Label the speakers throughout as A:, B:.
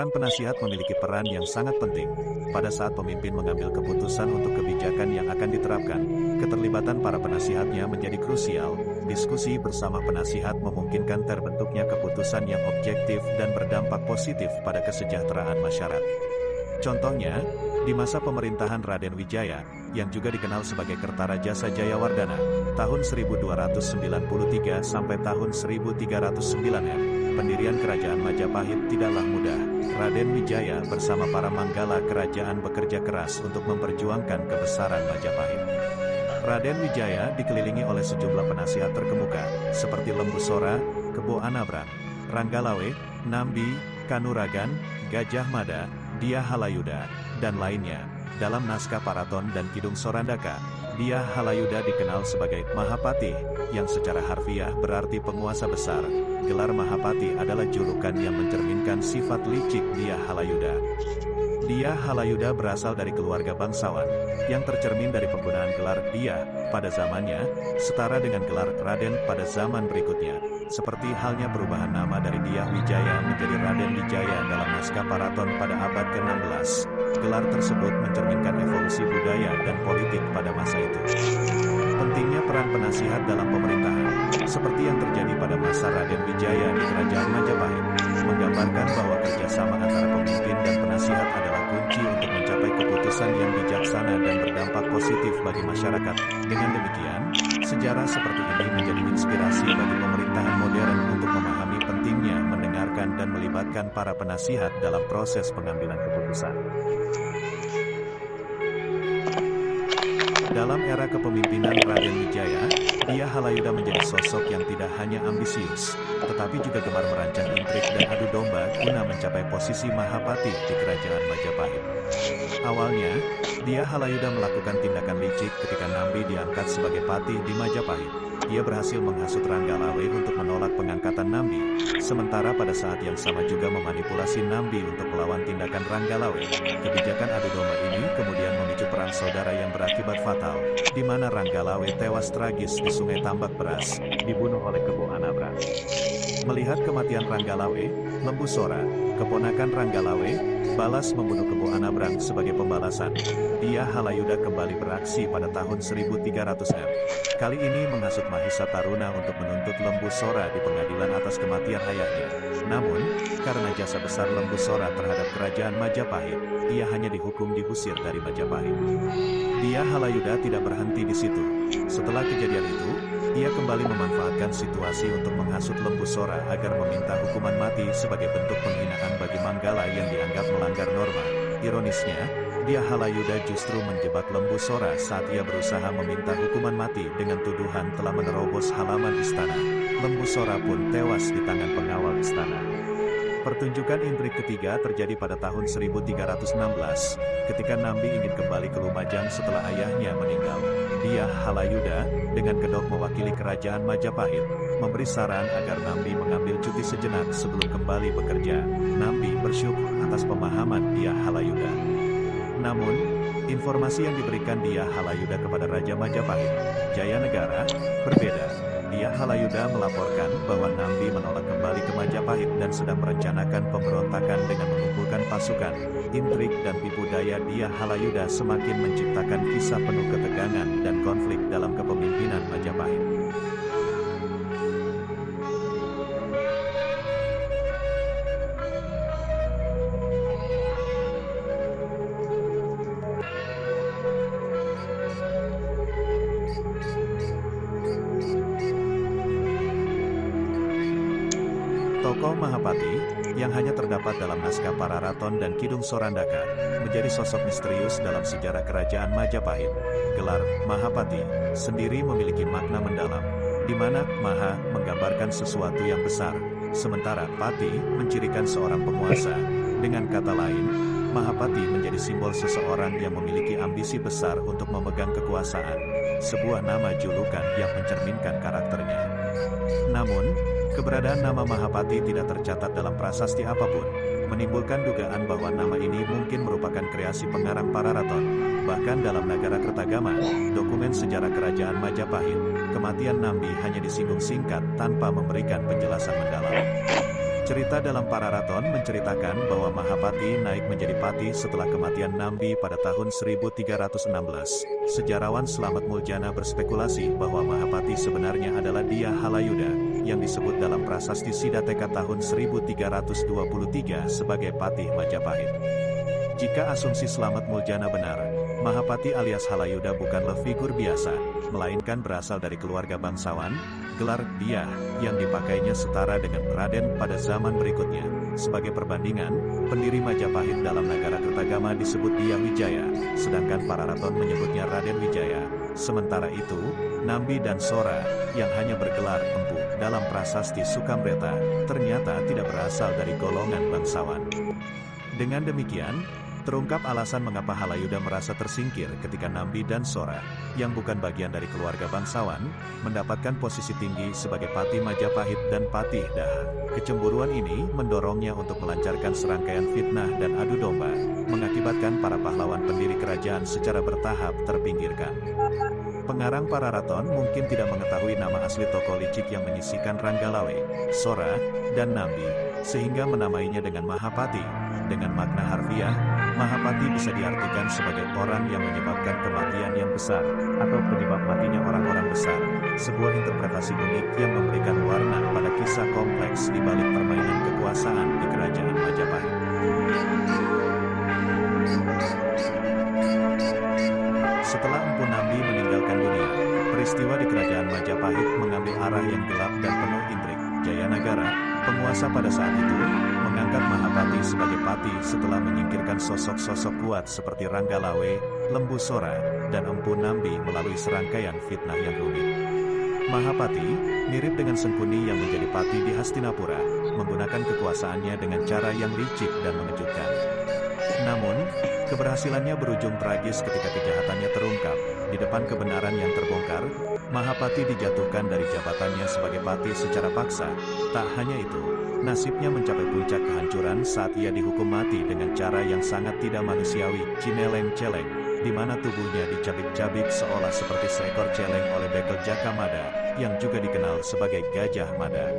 A: Seorang penasihat memiliki peran yang sangat penting pada saat pemimpin mengambil keputusan untuk kebijakan yang akan diterapkan. Keterlibatan para penasihatnya menjadi krusial. Diskusi bersama penasihat memungkinkan terbentuknya keputusan yang objektif dan berdampak positif pada kesejahteraan masyarakat. Contohnya, di masa pemerintahan Raden Wijaya, yang juga dikenal sebagai Kertarajasa Jayawardana, tahun 1293 sampai tahun 1309, pendirian kerajaan Majapahit tidaklah mudah. Raden Wijaya bersama para manggala kerajaan bekerja keras untuk memperjuangkan kebesaran Majapahit. Raden Wijaya dikelilingi oleh sejumlah penasihat terkemuka, seperti Lembu Sora, Kebo Anabrang, Ranggalawe, Nambi, Kanuragan, Gajah Mada, Dia Halayuda, dan lainnya. Dalam naskah Paraton dan Kidung Sorandaka, Dia Halayuda dikenal sebagai Mahapati, yang secara harfiah berarti penguasa besar. Gelar Mahapati adalah julukan yang mencerminkan sifat licik Dia Halayuda. Dia Halayuda berasal dari keluarga bangsawan, yang tercermin dari penggunaan gelar Dia pada zamannya, setara dengan gelar Raden pada zaman berikutnya. Seperti halnya perubahan nama dari Dia Wijaya menjadi Raden Wijaya dalam naskah Paraton pada abad ke-16. Gelar tersebut mencerminkan evolusi budaya dan politik pada masa itu. Pentingnya peran penasihat dalam pemerintahan, seperti yang terjadi pada masa Raden Wijaya di Kerajaan Majapahit, menggambarkan bahwa kerjasama antara pemimpin dan penasihat adalah kunci untuk mencapai keputusan yang bijaksana dan berdampak positif bagi masyarakat. Dengan demikian, sejarah seperti ini menjadi inspirasi bagi pemerintahan modern untuk memahami pentingnya mendengarkan dan melibatkan para penasihat dalam proses pengambilan keputusan. Dalam era kepemimpinan Raden Wijaya, Dia Halayuda menjadi sosok yang tidak hanya ambisius, tetapi juga gemar merancang intrik dan adu domba guna mencapai posisi Mahapati di Kerajaan Majapahit. Awalnya, Dia Halayuda melakukan tindakan licik ketika Nambi diangkat sebagai pati di Majapahit. Ia berhasil menghasut Ranggalawe untuk menolak pengangkatan Nambi, sementara pada saat yang sama juga memanipulasi Nambi untuk melawan tindakan Ranggalawe. Kebijakan adu domba ini kemudian memicu perang saudara yang berakibat fatal, di mana Ranggalawe tewas tragis di Sungai Tambak Beras, dibunuh oleh Kebo Anabrang. Melihat kematian Ranggalawe, Lembu Sora, keponakan Ranggalawe, balas membunuh Kebo Anabrang sebagai pembalasan. Dia Halayuda kembali beraksi pada tahun 1300-an. Kali ini menghasut Mahisa Taruna untuk menuntut Lembu Sora di pengadilan atas kematian ayahnya. Namun, karena jasa besar Lembu Sora terhadap kerajaan Majapahit, ia hanya dihukum diusir dari Majapahit. Dia Halayuda tidak berhenti di situ. Setelah kejadian itu, ia kembali memanfaatkan situasi untuk menghasut Lembu Sora agar meminta hukuman mati sebagai bentuk penghinaan bagi manggala yang dianggap melanggar norma. Ironisnya, Dia Halayuda justru menjebak Lembu Sora saat ia berusaha meminta hukuman mati dengan tuduhan telah menerobos halaman istana. Lembu Sora pun tewas di tangan pengawal istana. Pertunjukan intrik ketiga terjadi pada tahun 1316, ketika Nambi ingin kembali ke Lumajang setelah ayahnya meninggal. Dia Halayuda, dengan kedok mewakili kerajaan Majapahit, memberi saran agar Nambi mengambil cuti sejenak sebelum kembali bekerja. Nambi bersyukur atas pemahaman Dia Halayuda. Namun, informasi yang diberikan Dia Halayuda kepada Raja Majapahit, Jayanegara, berbeda. Dia Halayuda melaporkan bahwa Nambi menolak kembali ke Majapahit dan sedang merencanakan pemberontakan dengan mengumpulkan pasukan. Intrik dan tipu daya Dia Halayuda semakin menciptakan kisah penuh ketegangan dan konflik dalam kepemimpinan Majapahit. Tokoh Mahapati, yang hanya terdapat dalam naskah Pararaton dan Kidung Sorandaka, menjadi sosok misterius dalam sejarah kerajaan Majapahit. Gelar Mahapati sendiri memiliki makna mendalam, di mana Maha menggambarkan sesuatu yang besar, sementara Pati mencirikan seorang penguasa. Dengan kata lain, Mahapati menjadi simbol seseorang yang memiliki ambisi besar untuk memegang kekuasaan, sebuah nama julukan yang mencerminkan karakternya. Namun, keberadaan nama Mahapati tidak tercatat dalam prasasti apapun, menimbulkan dugaan bahwa nama ini mungkin merupakan kreasi pengarang Pararaton. Bahkan dalam Nagara Kertagama, dokumen sejarah kerajaan Majapahit, kematian Nambi hanya disinggung singkat tanpa memberikan penjelasan mendalam. Cerita dalam Pararaton menceritakan bahwa Mahapati naik menjadi pati setelah kematian Nambi pada tahun 1316. Sejarawan Slamet Muljana berspekulasi bahwa Mahapati sebenarnya adalah Dia Halayuda, yang disebut dalam prasasti Sidateka tahun 1323 sebagai Patih Majapahit. Jika asumsi Slamet Muljana benar, Mahapati alias Halayuda bukanlah figur biasa, melainkan berasal dari keluarga bangsawan. Gelar Dia yang dipakainya setara dengan Raden pada zaman berikutnya. Sebagai perbandingan, pendiri Majapahit dalam Nagara Kertagama disebut Dia Wijaya, sedangkan Pararaton menyebutnya Raden Wijaya. Sementara itu, Nambi dan Sora, yang hanya bergelar Empu dalam prasasti Sukamreta, ternyata tidak berasal dari golongan bangsawan. Dengan demikian, terungkap alasan mengapa Halayuda merasa tersingkir ketika Nambi dan Sora, yang bukan bagian dari keluarga bangsawan, mendapatkan posisi tinggi sebagai Patih Majapahit dan Patih Daha. Kecemburuan ini mendorongnya untuk melancarkan serangkaian fitnah dan adu domba, mengakibatkan para pahlawan pendiri kerajaan secara bertahap terpinggirkan. Pengarang Pararaton mungkin tidak mengetahui nama asli tokoh licik yang menyisikan Ranggalawe, Sora, dan Nambi, sehingga menamainya dengan Mahapati. Dengan makna harfiah, Mahapati bisa diartikan sebagai orang yang menyebabkan kematian yang besar, atau penyebab matinya orang-orang besar. Sebuah interpretasi unik yang memberikan warna pada kisah kompleks di balik permainan kekuasaan di Kerajaan Majapahit. Setelah Empu Nambi meninggalkan dunia, peristiwa di Kerajaan Majapahit mengambil arah yang gelap dan penuh intrik. Jayanagara, penguasa pada saat itu, mengangkat Mahapati sebagai patih setelah menyingkirkan sosok-sosok kuat seperti Ranggalawe, Lembu Sora, dan Empu Nambi melalui serangkaian fitnah yang rumit. Mahapati, mirip dengan Sengkuni yang menjadi patih di Hastinapura, menggunakan kekuasaannya dengan cara yang licik dan mengejutkan. Namun, keberhasilannya berujung tragis ketika kejahatannya terungkap. Di depan kebenaran yang terbongkar, Mahapati dijatuhkan dari jabatannya sebagai patih secara paksa. Tak hanya itu, nasibnya mencapai puncak kehancuran saat ia dihukum mati dengan cara yang sangat tidak manusiawi, cineleng-celeng, di mana tubuhnya dicabik-cabik seolah seperti seekor celeng oleh bekel Jaka Mada, yang juga dikenal sebagai Gajah Mada.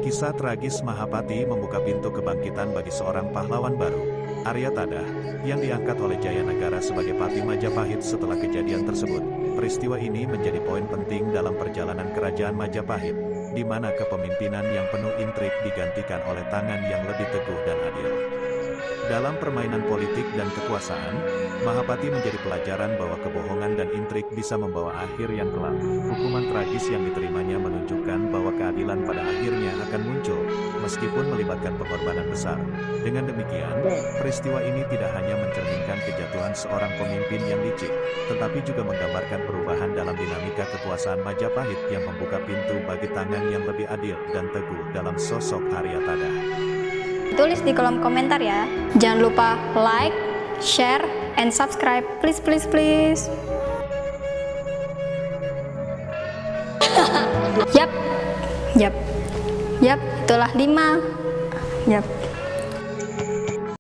A: Kisah tragis Mahapati membuka pintu kebangkitan bagi seorang pahlawan baru, Aryatada, yang diangkat oleh Jayanagara sebagai Patih Majapahit setelah kejadian tersebut. Peristiwa ini menjadi poin penting dalam perjalanan Kerajaan Majapahit, di mana kepemimpinan yang penuh intrik digantikan oleh tangan yang lebih teguh dan adil. Dalam permainan politik dan kekuasaan, Mahapati menjadi pelajaran bahwa kebohongan dan intrik bisa membawa akhir yang kelam. Hukuman tragis yang diterimanya menunjukkan bahwa keadilan pada akhirnya akan muncul, meskipun melibatkan pengorbanan besar. Dengan demikian, peristiwa ini tidak hanya mencerminkan kejatuhan seorang pemimpin yang licik, tetapi juga menggambarkan perubahan dalam dinamika kekuasaan Majapahit yang membuka pintu bagi tangan yang lebih adil dan teguh dalam sosok Aryatada.
B: Tulis di kolom komentar ya. Jangan lupa like, share, and subscribe. Please, please, please. Yap, itulah 5. Yap.